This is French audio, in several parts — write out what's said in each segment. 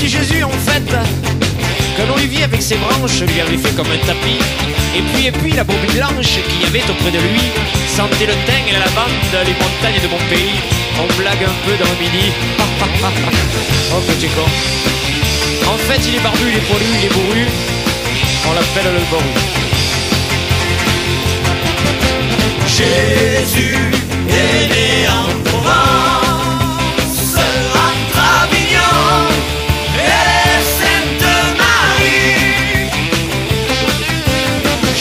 petit Jésus, en fait, qu'un olivier avec ses branches lui avait fait comme un tapis. Et puis la brebis blanche qui y avait auprès de lui sentait le thym et la lavande, les montagnes de mon pays. On blague un peu dans le midi. Oh, petit con. En fait, il est barbu, il est poilu, il est bourru. On l'appelle le bourru. Jésus est né en Provence, entre Avignon et Sainte Marie.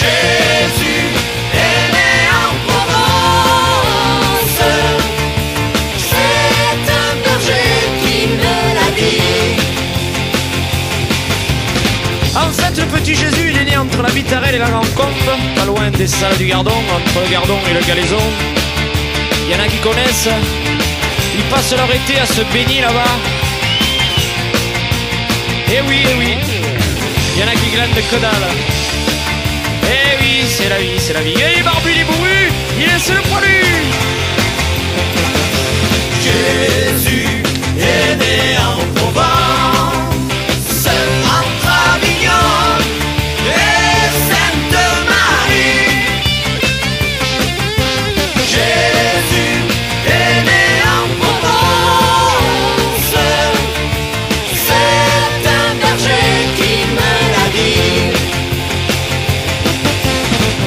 Jésus est né en Provence, c'est un berger qui me l'a dit. En fait, le petit Jésus, il est né entre la Bitarelle et la Rencontre, pas loin des salles du Gardon, entre le Gardon et le Galaison. Il y en a qui connaissent, ils passent leur été à se baigner là-bas. Eh oui, il y en a qui glandent que dalle. Eh oui, c'est la vie, c'est la vie. Et il est barbu, il est bourru, il est le poilu. Jésus est né en Provence, entre Avignon et Sainte Marie. Jésus est né en Provence, c'est un berger qui me l'a dit.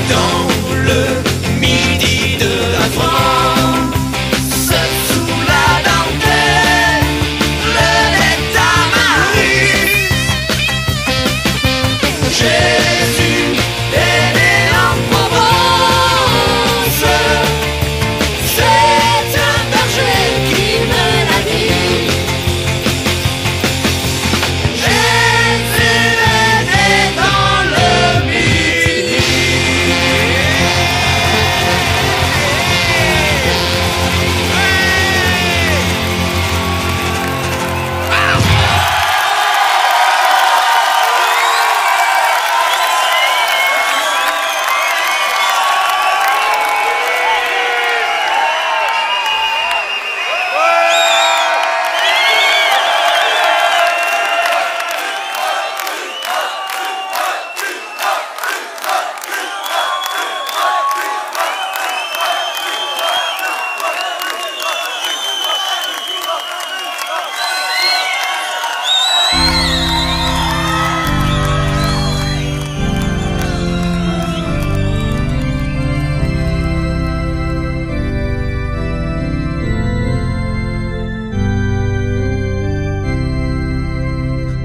Dans le midi de la France, sous la dentelle, le Nétamarie. Jésus est né en Provence, c'est un berger qui me l'a dit. Jésus est né dans le midi.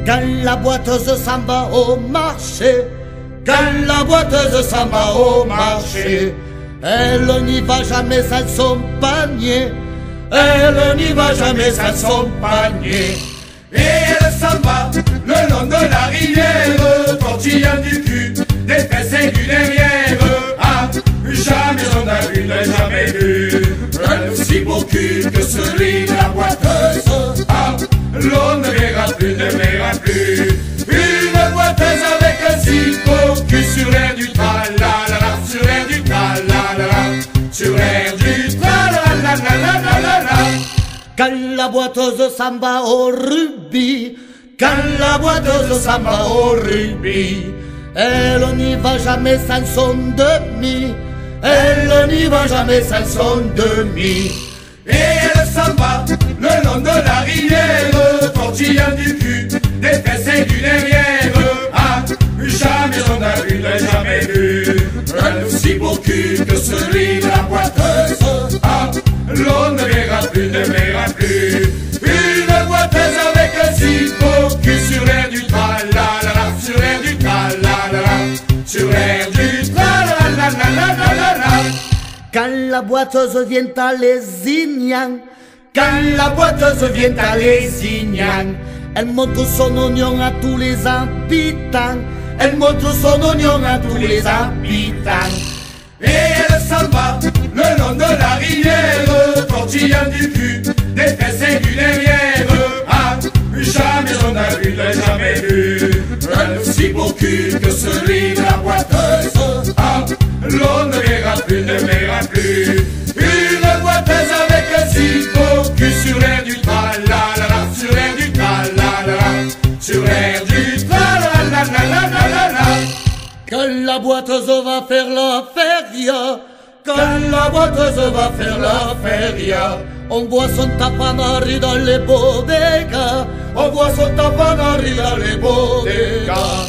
Quand la boiteuse s'en va au marché, quand la boiteuse s'en va au marché, elle n'y va jamais sans son panier, elle n'y va jamais sans son panier. Et elle s'en va le long de la rivière, tortillant du cul, des fesses et du derrière. Ah, jamais on a vu, jamais vu un aussi beau cul que celui de la boiteuse. Ah, l'on ne verra plus, ne verra plus une boiteuse avec un si beau cul sur l'air du tra-la-la-la, sur l'air du tra-la-la-la, sur l'air du tra-la-la-la-la-la-la. Quand la boiteuse s'en va au rugby, quand la boiteuse s'en va au rugby, elle n'y va jamais sans son demi, elle n'y va jamais sans son demi. Et elle s'en va le long de la rivière, tortillant du cul, des fesses et du derrière. Ah, jamais on a vu, jamais vu un aussi beau cul que celui de la boiteuse. Ah, l'on ne verra plus, ne verra plus une boiteuse avec un si beau cul sur l'air du tra-la-la-la, sur l'air du tra-la-la-la, sur l'air du tra-la-la-la-la-la-la. Quand la boiteuse vient à Lézignan, quand la boiteuse vient à Lézignan, elle montre son oignon à tous les habitants, elle montre son oignon à tous les habitants. Et elle s'en va le long de la rivière, tortillant du cul, des fesses et du derrière. Ah, jamais on a vu, jamais vu un aussi beau cul que celui de la boiteuse. Ah, l'on ne verra plus, ne verra plus une boiteuse avec un si beau cul sur l'air du tra-la-la-la, sur l'air du tra-la-la-la, va faire la feria, quand la boiteuse va faire la feria, on voit son tapanari dans les bodegas, on voit son tapanari dans les bodegas.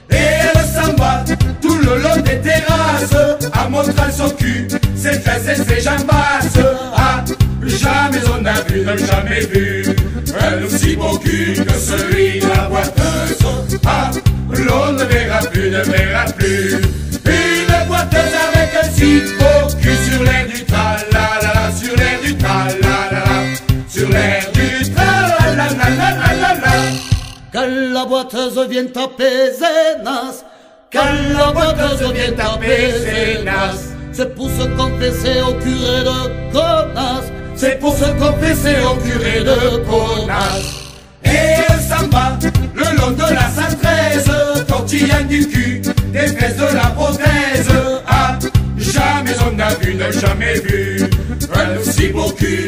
Et elle s'en va tout le long des terrasses, en montrant son cul, ses fesses et ses jambasses. Ah, jamais on a vu, jamais vu un aussi beau cul que celui de la boiteuse. Ah, l'on ne verra plus, ne verra plus une boiteuse avec un si beau cul sur l'air du tra-la-la-la, sur l'air du tra-la-la-la, sur l'air du tra-la-la-la-la-la. Quand la boiteuse vient taper Zénas, quand la boiteuse vient taper Zénas, c'est pour se confesser au curé de Conas, c'est pour se confesser au curé de Conas. Et elle s'en va le long de la 113, tortillant du cul, des fesses de la prothèse. Ah, jamais on n'a vu, n'a jamais vu un aussi beau cul